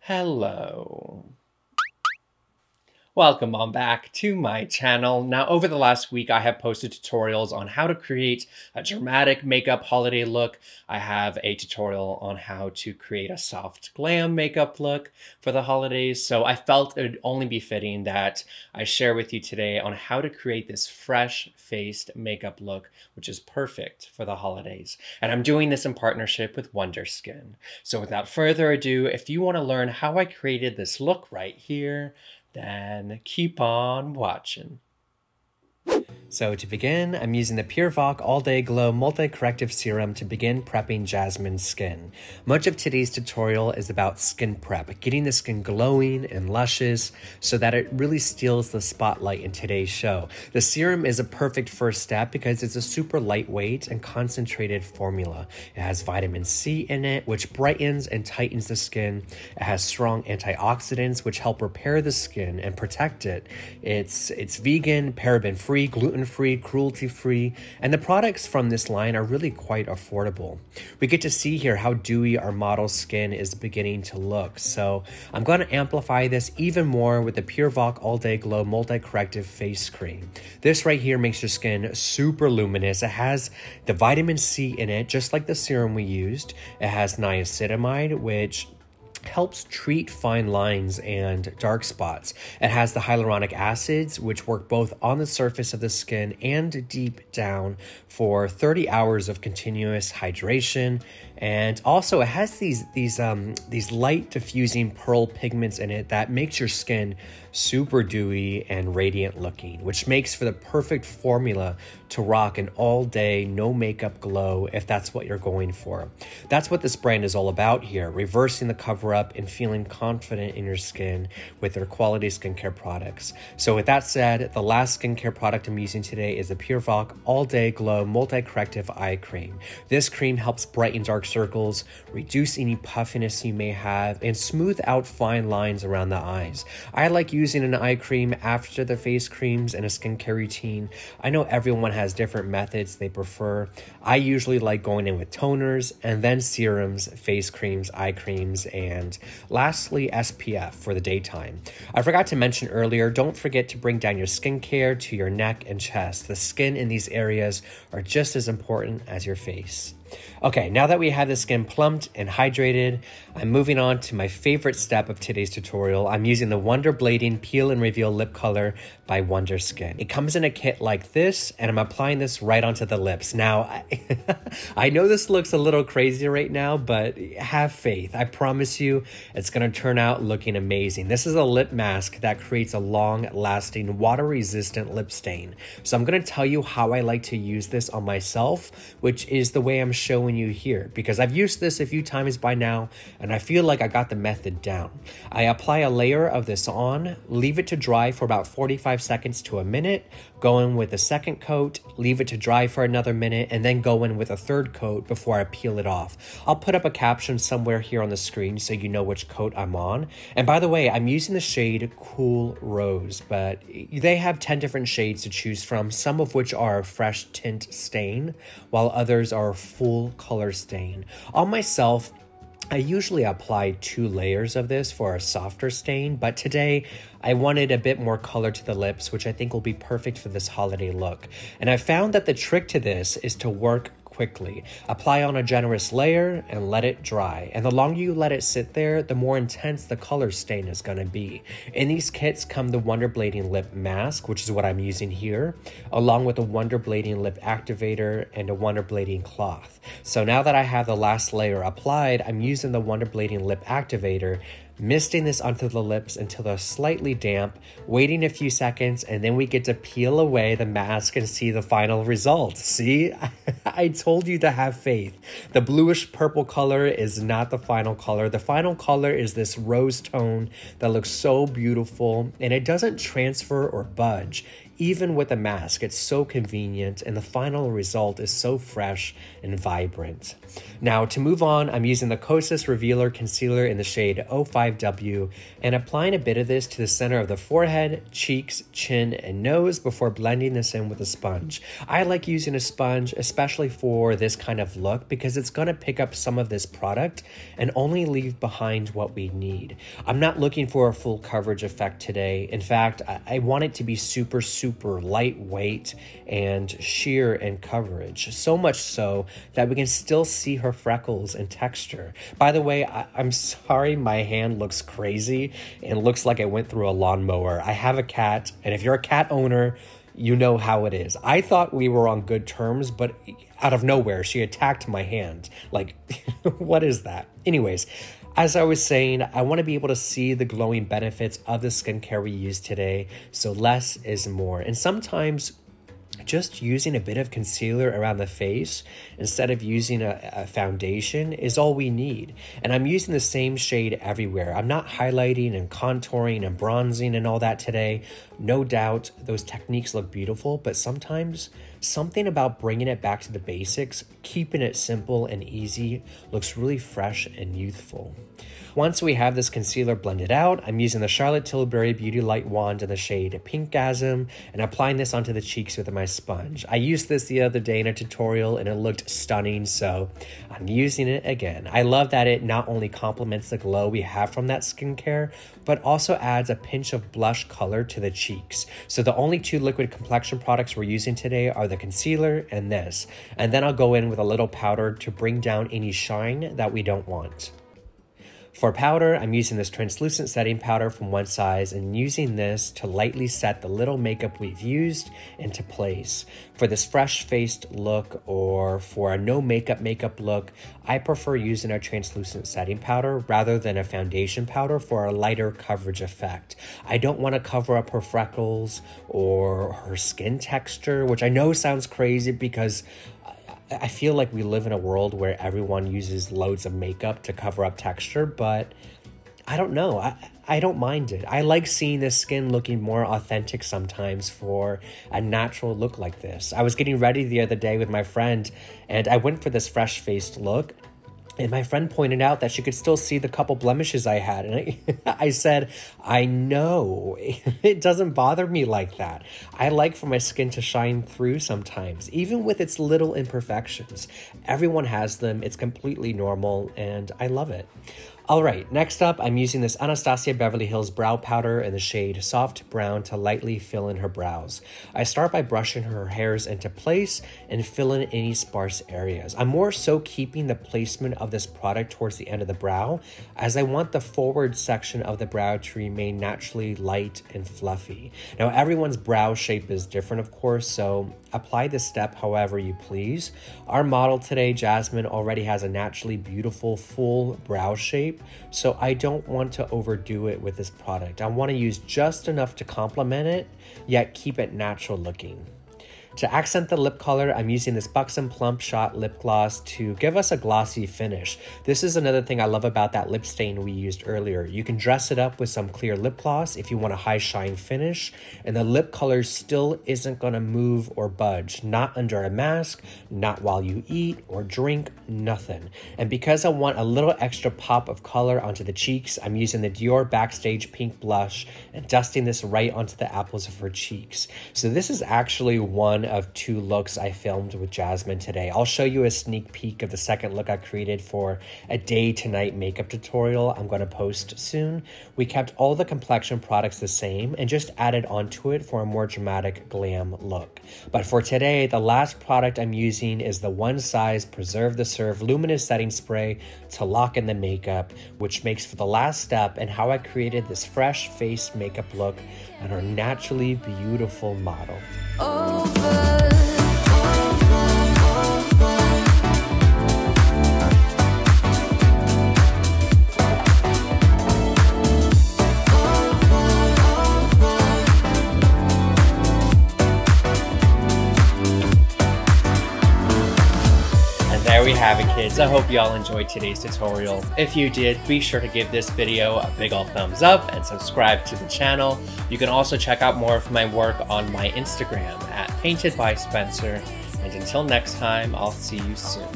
Hello. Welcome on back to my channel. Now, over the last week, I have posted tutorials on how to create a dramatic makeup holiday look. I have a tutorial on how to create a soft glam makeup look for the holidays. So I felt it would only be fitting that I share with you today on how to create this fresh-faced makeup look, which is perfect for the holidays. And I'm doing this in partnership with WONDERSKIN. So without further ado, if you want to learn how I created this look right here, then keep on watching. So to begin, I'm using the Purevoc All Day Glow Multi-Corrective Serum to begin prepping Jasmine's skin. Much of today's tutorial is about skin prep, getting the skin glowing and luscious so that it really steals the spotlight in today's show. The serum is a perfect first step because it's a super lightweight and concentrated formula. It has vitamin C in it, which brightens and tightens the skin. It has strong antioxidants, which help repair the skin and protect it. It's vegan, paraben-free, gluten-free, cruelty-free, and the products from this line are really quite affordable. We get to see here how dewy our model's skin is beginning to look, so I'm going to amplify this even more with the Purevoc All Day Glow Multi-Corrective Face Cream. This right here makes your skin super luminous. It has the vitamin C in it, just like the serum we used. It has niacinamide, which helps treat fine lines and dark spots. It has the hyaluronic acids, which work both on the surface of the skin and deep down for 30 hours of continuous hydration. And also it has these light diffusing pearl pigments in it that makes your skin super dewy and radiant looking, which makes for the perfect formula to rock an all day, no makeup glow if that's what you're going for. That's what this brand is all about here, reversing the cover up and feeling confident in your skin with their quality skincare products. So with that said, the last skincare product I'm using today is the Purevoc All Day Glow Multi-Corrective Eye Cream. This cream helps brighten dark circles, reduce any puffiness you may have, and smooth out fine lines around the eyes. I like using an eye cream after the face creams in a skincare routine. I know everyone has different methods they prefer. I usually like going in with toners and then serums, face creams, eye creams, and lastly SPF for the daytime. I forgot to mention earlier, don't forget to bring down your skincare to your neck and chest. The skin in these areas are just as important as your face. Okay, now that we have the skin plumped and hydrated, I'm moving on to my favorite step of today's tutorial. I'm using the Wonder Blading Peel and Reveal Lip Color by WONDERSKIN. It comes in a kit like this, and I'm applying this right onto the lips. Now, I know this looks a little crazy right now, but have faith. I promise you it's going to turn out looking amazing. This is a lip mask that creates a long-lasting, water-resistant lip stain. So I'm going to tell you how I like to use this on myself, which is the way I'm showing you here, because I've used this a few times by now and I feel like I got the method down. I apply a layer of this on, leave it to dry for about 45 seconds to a minute, go in with a second coat, leave it to dry for another minute, and then go in with a third coat before I peel it off. I'll put up a caption somewhere here on the screen so you know which coat I'm on. And by the way, I'm using the shade Cool Rose, but they have 10 different shades to choose from, some of which are fresh tint stain, while others are full color stain. On myself, I usually apply 2 layers of this for a softer stain, but today I wanted a bit more color to the lips, which I think will be perfect for this holiday look. And I found that the trick to this is to work quickly. Apply on a generous layer and let it dry. And the longer you let it sit there, the more intense the color stain is going to be. In these kits come the Wonder Blading Lip Mask, which is what I'm using here, along with a Wonder Blading Lip Activator and a Wonder Blading Cloth. So now that I have the last layer applied, I'm using the Wonder Blading Lip Activator, misting this onto the lips until they're slightly damp, waiting a few seconds, and then we get to peel away the mask and see the final result. See, I told you to have faith. The bluish purple color is not the final color. The final color is this rose tone that looks so beautiful, and it doesn't transfer or budge. even with a mask. It's so convenient, and the final result is so fresh and vibrant. Now, to move on, I'm using the Kosas Revealer Concealer in the shade 05W and applying a bit of this to the center of the forehead, cheeks, chin, and nose before blending this in with a sponge. I like using a sponge, especially for this kind of look, because it's going to pick up some of this product and only leave behind what we need. I'm not looking for a full coverage effect today. In fact, I want it to be super, super lightweight and sheer in coverage. So much so that we can still see her freckles and texture. By the way, I'm sorry my hand looks crazy and looks like I went through a lawnmower. I have a cat, and if you're a cat owner, you know how it is. I thought we were on good terms, but out of nowhere, she attacked my hand. Like, what is that? Anyways, as I was saying, I want to be able to see the glowing benefits of the skincare we use today, so less is more. And sometimes just using a bit of concealer around the face instead of using a foundation is all we need. And I'm using the same shade everywhere. I'm not highlighting and contouring and bronzing and all that today. No doubt those techniques look beautiful, but sometimes something about bringing it back to the basics, keeping it simple and easy, looks really fresh and youthful. Once we have this concealer blended out, I'm using the Charlotte Tilbury Beauty Light Wand in the shade Pinkgasm and applying this onto the cheeks with my sponge. I used this the other day in a tutorial and it looked stunning, so I'm using it again. I love that it not only complements the glow we have from that skincare, but also adds a pinch of blush color to the cheeks. So the only two liquid complexion products we're using today are the concealer and this. And then I'll go in with a little powder to bring down any shine that we don't want. For powder, I'm using this translucent setting powder from One Size and using this to lightly set the little makeup we've used into place. For this fresh-faced look or for a no makeup look, I prefer using a translucent setting powder rather than a foundation powder for a lighter coverage effect. I don't want to cover up her freckles or her skin texture, which I know sounds crazy because I feel like we live in a world where everyone uses loads of makeup to cover up texture, but I don't know. I don't mind it. I like seeing the skin looking more authentic sometimes for a natural look like this. I was getting ready the other day with my friend, and I went for this fresh-faced look. And my friend pointed out that she could still see the couple blemishes I had. And I said, I know, it doesn't bother me like that. I like for my skin to shine through sometimes, even with its little imperfections. Everyone has them. It's completely normal, and I love it. All right, next up, I'm using this Anastasia Beverly Hills Brow Powder in the shade Soft Brown to lightly fill in her brows. I start by brushing her hairs into place and fill in any sparse areas. I'm more so keeping the placement of this product towards the end of the brow, as I want the forward section of the brow to remain naturally light and fluffy. Now, everyone's brow shape is different, of course, so apply this step however you please. Our model today, Jasmine, already has a naturally beautiful full brow shape, so I don't want to overdo it with this product. I want to use just enough to complement it, yet keep it natural looking. To accent the lip color, I'm using this Buxom Plump Shot Lip Gloss to give us a glossy finish. This is another thing I love about that lip stain we used earlier. You can dress it up with some clear lip gloss if you want a high shine finish, and the lip color still isn't going to move or budge. Not under a mask, not while you eat or drink, nothing. And because I want a little extra pop of color onto the cheeks, I'm using the Dior Backstage Pink Blush and dusting this right onto the apples of her cheeks. So this is actually one of two looks I filmed with Jasmine today. I'll show you a sneak peek of the second look I created for a day to night makeup tutorial I'm going to post soon. We kept all the complexion products the same and just added onto it for a more dramatic glam look. But for today, the last product I'm using is the One Size Preserve the Serve Luminous Setting Spray to lock in the makeup, which makes for the last step and how I created this fresh face makeup look on our naturally beautiful model. there we have it, kids. I hope y'all enjoyed today's tutorial. If you did, be sure to give this video a big ol' thumbs up and subscribe to the channel. You can also check out more of my work on my Instagram at Painted by Spencer. And until next time, I'll see you soon.